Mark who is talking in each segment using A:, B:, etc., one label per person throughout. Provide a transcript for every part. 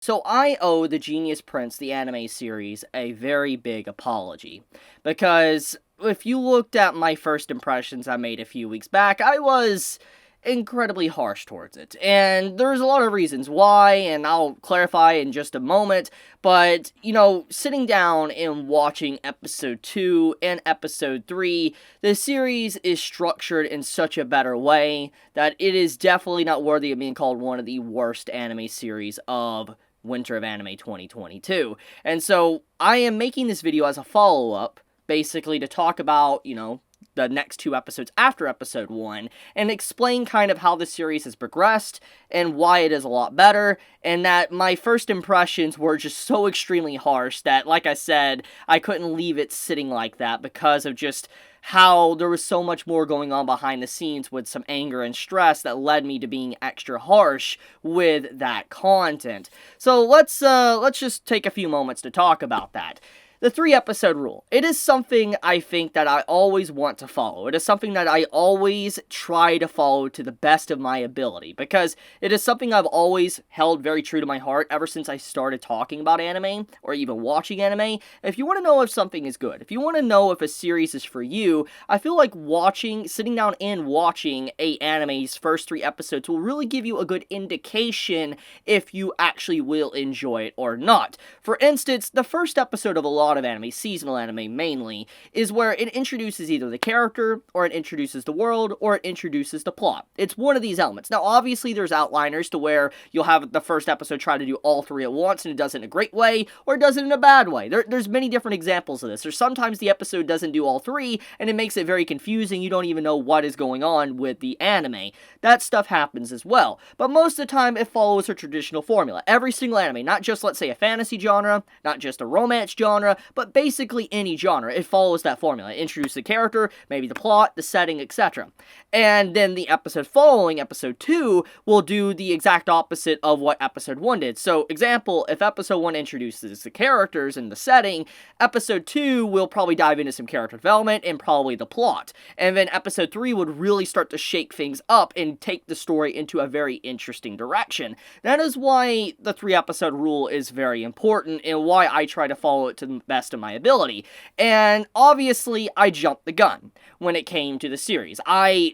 A: So I owe the Genius Prince, the anime series, a very big apology. Because if you looked at my first impressions I made a few weeks back, I was incredibly harsh towards it. And there's a lot of reasons why, and I'll clarify in just a moment. But, sitting down and watching episode 2 and episode 3, the series is structured in such a better way that it is definitely not worthy of being called one of the worst anime series of Winter of Anime 2022. And so I am making this video as a follow-up, basically to talk about, the next 2 episodes after episode 1, and explain kind of how the series has progressed, and why it is a lot better, and that my first impressions were just so extremely harsh that, like I said, I couldn't leave it sitting like that because of just how there was so much more going on behind the scenes with some anger and stress that led me to being extra harsh with that content. So let's just take a few moments to talk about that. The 3-episode rule. It is something I think that I always want to follow. It is something that I always try to follow to the best of my ability, because it is something I've always held very true to my heart ever since I started talking about anime, or even watching anime. If you want to know if something is good, if you want to know if a series is for you, I feel like sitting down and watching a anime's first 3 episodes will really give you a good indication if you actually will enjoy it or not. For instance, the first episode of a lot of anime, seasonal anime mainly, is where it introduces either the character, or it introduces the world, or it introduces the plot. It's one of these elements. Now, obviously, there's outliners to where you'll have the first episode try to do all 3 at once, and it does it in a great way, or it does it in a bad way. There's many different examples of this. There's sometimes the episode doesn't do all 3, and it makes it very confusing. You don't even know what is going on with the anime. That stuff happens as well. But most of the time, it follows a traditional formula. Every single anime, not just, let's say, a fantasy genre, not just a romance genre, but basically any genre, it follows that formula. It introduces the character, maybe the plot, the setting, etc. And then the episode following, episode 2, will do the exact opposite of what episode 1 did. So, example, if episode 1 introduces the characters and the setting, episode 2 will probably dive into some character development and probably the plot. And then episode 3 would really start to shake things up and take the story into a very interesting direction. That is why the 3-episode rule is very important, and why I try to follow it to the best of my ability. And obviously, I jumped the gun when it came to the series. I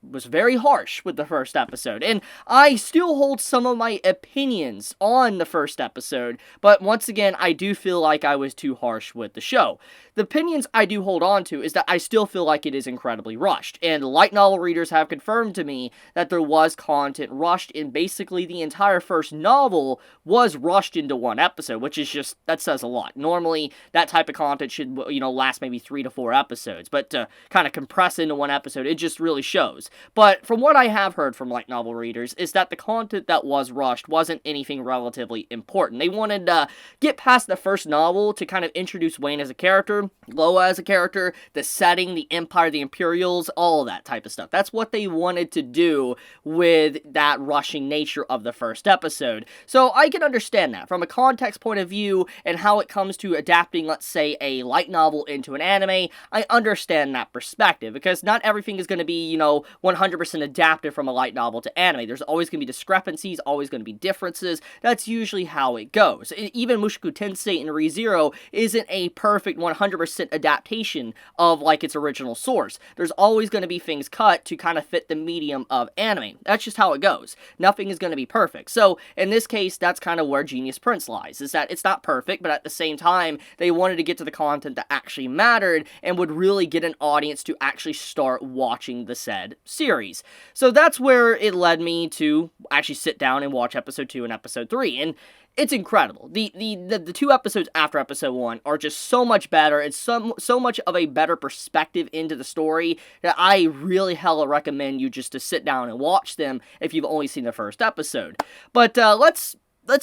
A: was very harsh with the first episode, and I still hold some of my opinions on the first episode, but once again, I do feel like I was too harsh with the show. The opinions I do hold on to is that I still feel like it is incredibly rushed, and light novel readers have confirmed to me that there was content rushed, and basically the entire first novel was rushed into 1 episode, which is just, that says a lot. Normally, that type of content should, last maybe 3 to 4 episodes, but to kind of compress into 1 episode, it just really shows. But from what I have heard from light novel readers, is that the content that was rushed wasn't anything relatively important. They wanted to get past the first novel to kind of introduce Wayne as a character, Lola as a character, the setting, the Empire, the Imperials, all of that type of stuff. That's what they wanted to do with that rushing nature of the first episode. So I can understand that from a context point of view, and how it comes to adapting, let's say, a light novel into an anime. I understand that perspective, because not everything is going to be, 100% adapted from a light novel to anime. There's always going to be discrepancies, always going to be differences. That's usually how it goes. Even Mushoku Tensei and Re:Zero isn't a perfect 100% adaptation of, its original source. There's always going to be things cut to kind of fit the medium of anime. That's just how it goes. Nothing is going to be perfect. So, in this case, that's kind of where Genius Prince lies, is that it's not perfect, but at the same time, they wanted to get to the content that actually mattered, and would really get an audience to actually start watching the said series. So that's where it led me to actually sit down and watch episode 2 and episode 3, and it's incredible. The 2 episodes after episode 1 are just so much better. It's so much of a better perspective into the story that I really hella recommend you just to sit down and watch them if you've only seen the first episode. But let's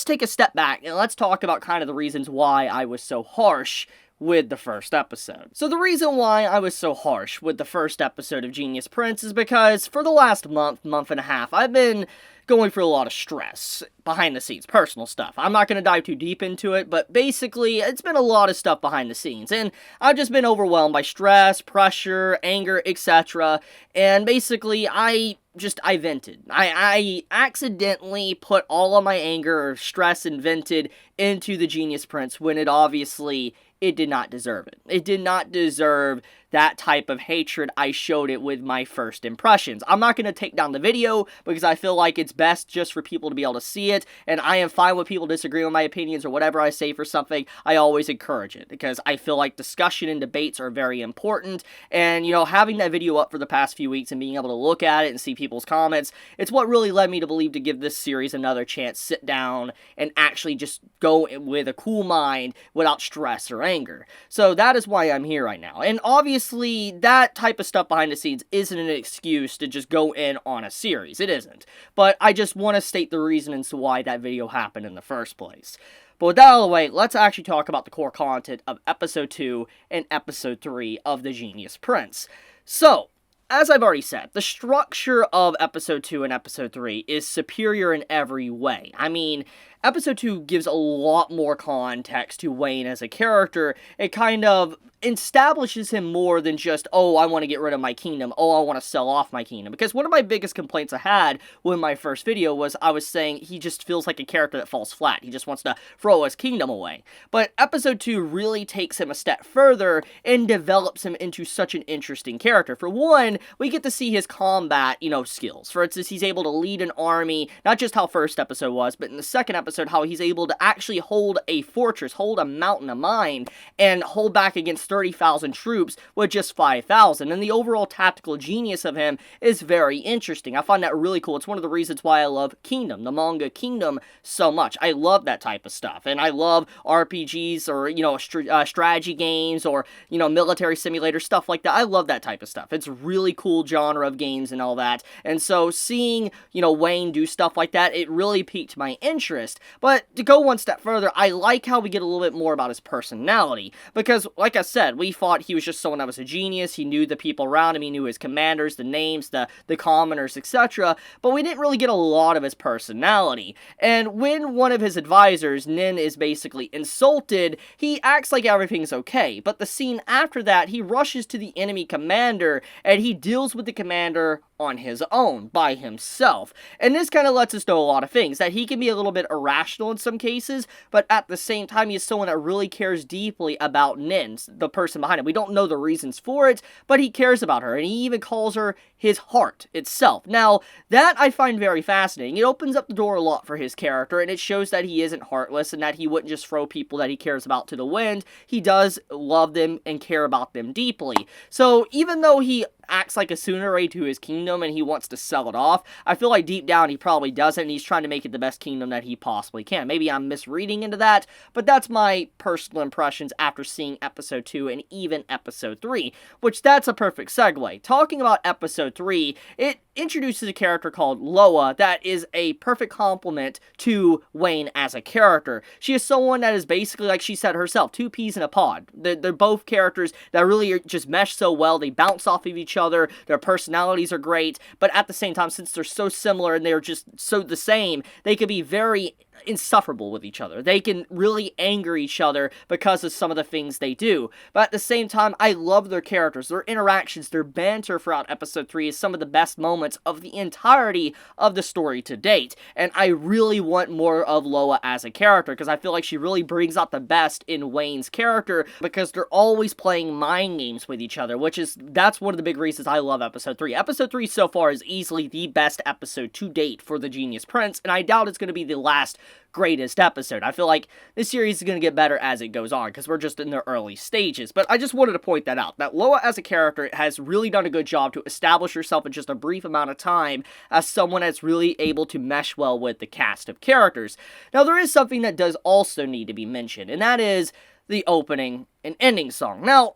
A: take a step back and let's talk about kind of the reasons why I was so harsh with the first episode. So the reason why I was so harsh with the first episode of Genius Prince is because for the last month and a half, I've been going through a lot of stress behind the scenes, personal stuff. I'm not going to dive too deep into it, but basically, it's been a lot of stuff behind the scenes, and I've just been overwhelmed by stress, pressure, anger, etc., and basically, I vented. I accidentally put all of my anger or stress and vented into the Genius Prince when it did not deserve it. It did not deserve that type of hatred I showed it with my first impressions. I'm not going to take down the video because I feel like it's best just for people to be able to see it, and I am fine with people disagreeing with my opinions or whatever I say for something. I always encourage it because I feel like discussion and debates are very important, and having that video up for the past few weeks and being able to look at it and see people's comments, it's what really led me to believe to give this series another chance, sit down, and actually just go with a cool mind without stress or anger. So that is why I'm here right now, and obviously that type of stuff behind the scenes isn't an excuse to just go in on a series. It isn't. But I just want to state the reason as to why that video happened in the first place. But with that out of the way, let's actually talk about the core content of Episode 2 and Episode 3 of The Genius Prince. So, as I've already said, the structure of Episode 2 and Episode 3 is superior in every way. I mean, Episode 2 gives a lot more context to Wayne as a character. It kind of establishes him more than just, oh, I want to get rid of my kingdom, oh, I want to sell off my kingdom. Because one of my biggest complaints I had with my first video was I was saying he just feels like a character that falls flat. He just wants to throw his kingdom away. But Episode 2 really takes him a step further and develops him into such an interesting character. For one, we get to see his combat, skills. For instance, he's able to lead an army, not just how first episode was, but in the second episode, how he's able to actually hold a fortress, hold a mountain, a mine, and hold back against 30,000 troops with just 5,000. And the overall tactical genius of him is very interesting. I find that really cool. It's one of the reasons why I love Kingdom, the manga Kingdom, so much. I love that type of stuff. And I love RPGs or, strategy games or, military simulator, stuff like that. I love that type of stuff. It's really cool genre of games and all that. And so seeing, Wayne do stuff like that, it really piqued my interest. But to go one step further, I like how we get a little bit more about his personality. Because, like I said, we thought he was just someone that was a genius. He knew the people around him. He knew his commanders, the names, the commoners, etc. But we didn't really get a lot of his personality. And when one of his advisors, Nin, is basically insulted, he acts like everything's okay. But the scene after that, he rushes to the enemy commander, and he deals with the commander on his own, by himself. And this kind of lets us know a lot of things, that he can be a little bit irrational in some cases, but at the same time, he's someone that really cares deeply about Nin, the person behind him. We don't know the reasons for it, but he cares about her, and he even calls her his heart itself. Now, that I find very fascinating. It opens up the door a lot for his character, and it shows that he isn't heartless, and that he wouldn't just throw people that he cares about to the wind. He does love them and care about them deeply. So, even though he acts like a Tsunade to his kingdom and he wants to sell it off, I feel like deep down he probably doesn't, and he's trying to make it the best kingdom that he possibly can. Maybe I'm misreading into that, but that's my personal impressions after seeing Episode 2 and even Episode 3, which that's a perfect segue. Talking about Episode 3, it introduces a character called Lola that is a perfect complement to Wayne as a character. She is someone that is basically, like she said herself, two peas in a pod. They're both characters that really just mesh so well. They bounce off of each other. Their personalities are great, but at the same time, since they're so similar and they're just so the same, they can be very insufferable with each other. They can really anger each other because of some of the things they do. But at the same time, I love their characters, their interactions, their banter throughout Episode 3 is some of the best moments of the entirety of the story to date. And I really want more of Lola as a character because I feel like she really brings out the best in Wayne's character because they're always playing mind games with each other, that's one of the big reasons I love Episode 3. Episode 3 so far is easily the best episode to date for The Genius Prince, and I doubt it's going to be the last greatest episode. I feel like this series is going to get better as it goes on because we're just in the early stages. But I just wanted to point that out, that Lola as a character has really done a good job to establish herself in just a brief amount of time as someone that's really able to mesh well with the cast of characters. Now, there is something that does also need to be mentioned, and that is the opening an ending song. Now,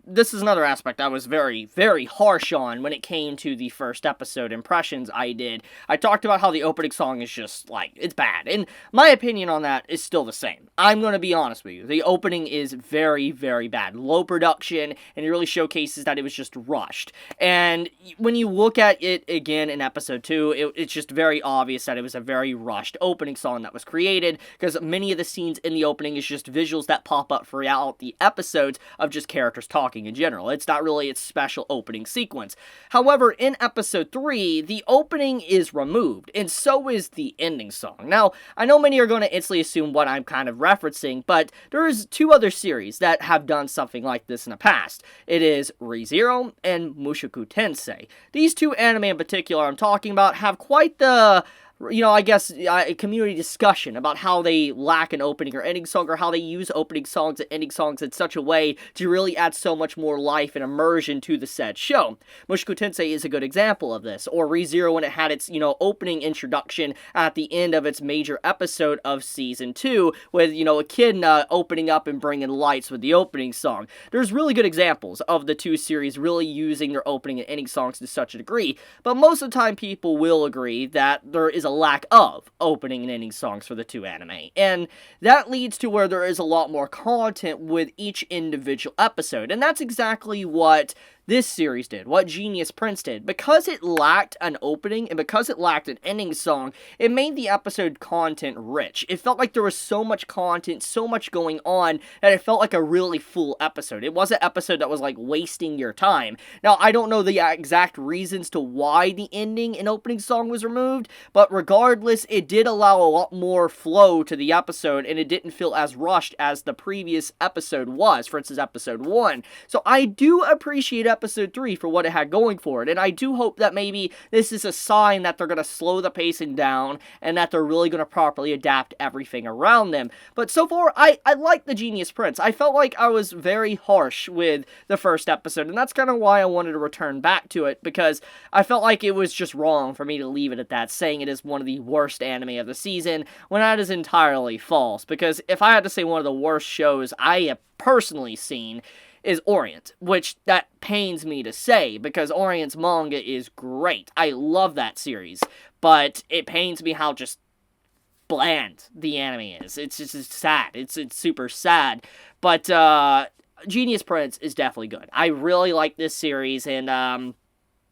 A: this is another aspect I was very, very harsh on when it came to the first episode impressions I did. I talked about how the opening song is just, it's bad. And my opinion on that is still the same. I'm going to be honest with you. The opening is very, very bad. Low production, and it really showcases that it was just rushed. And when you look at it again in episode 2, it's just very obvious that it was a very rushed opening song that was created, because many of the scenes in the opening is just visuals that pop up throughout the episodes of just characters talking in general. It's not really its special opening sequence. However, in episode 3, the opening is removed, and so is the ending song. Now, I know many are going to instantly assume what I'm kind of referencing, but there's 2 other series that have done something like this in the past. It is ReZero and Mushoku Tensei. These 2 anime in particular I'm talking about have quite the a community discussion about how they lack an opening or ending song, or how they use opening songs and ending songs in such a way to really add so much more life and immersion to the said show. Mushoku Tensei is a good example of this, or ReZero when it had its, opening introduction at the end of its major episode of Season 2, with, a kid opening up and bringing lights with the opening song. There's really good examples of the 2 series really using their opening and ending songs to such a degree, but most of the time people will agree that there is a lack of opening and ending songs for the 2 anime, and that leads to where there is a lot more content with each individual episode, and that's exactly what this series did, what Genius Prince did. Because it lacked an opening and because it lacked an ending song, it made the episode content rich. It felt like there was so much content, so much going on, that it felt like a really full episode. It was an episode that was wasting your time. Now, I don't know the exact reasons to why the ending and opening song was removed, but regardless, it did allow a lot more flow to the episode, and it didn't feel as rushed as the previous episode was, for instance, episode 1. So I do appreciate episode 3 for what it had going for it, and I do hope that maybe this is a sign that they're going to slow the pacing down, and that they're really going to properly adapt everything around them. But so far, I like the Genius Prince. I felt like I was very harsh with the first episode, and that's kind of why I wanted to return back to it, because I felt like it was just wrong for me to leave it at that, saying it is one of the worst anime of the season, when that is entirely false. Because if I had to say one of the worst shows I have personally seen is Orient, which that pains me to say, because Orient's manga is great. I love that series, but it pains me how just bland the anime is. It's just sad. It's super sad, but Genius Prince is definitely good. I really like this series, and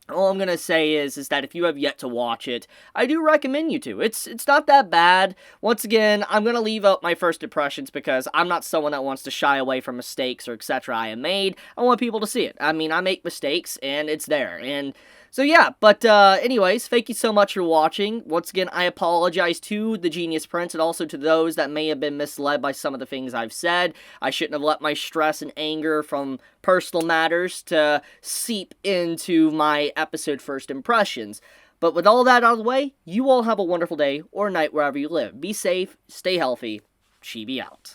A: all I'm going to say is that if you have yet to watch it, I do recommend you to. It's not that bad. Once again, I'm going to leave out my first impressions because I'm not someone that wants to shy away from mistakes or etc. I have made. I want people to see it. I mean, I make mistakes, and it's there. And so yeah, but anyways, thank you so much for watching. Once again, I apologize to the Genius Prince and also to those that may have been misled by some of the things I've said. I shouldn't have let my stress and anger from personal matters to seep into my episode first impressions. But with all that out of the way, you all have a wonderful day or night wherever you live. Be safe, stay healthy. Chibi out.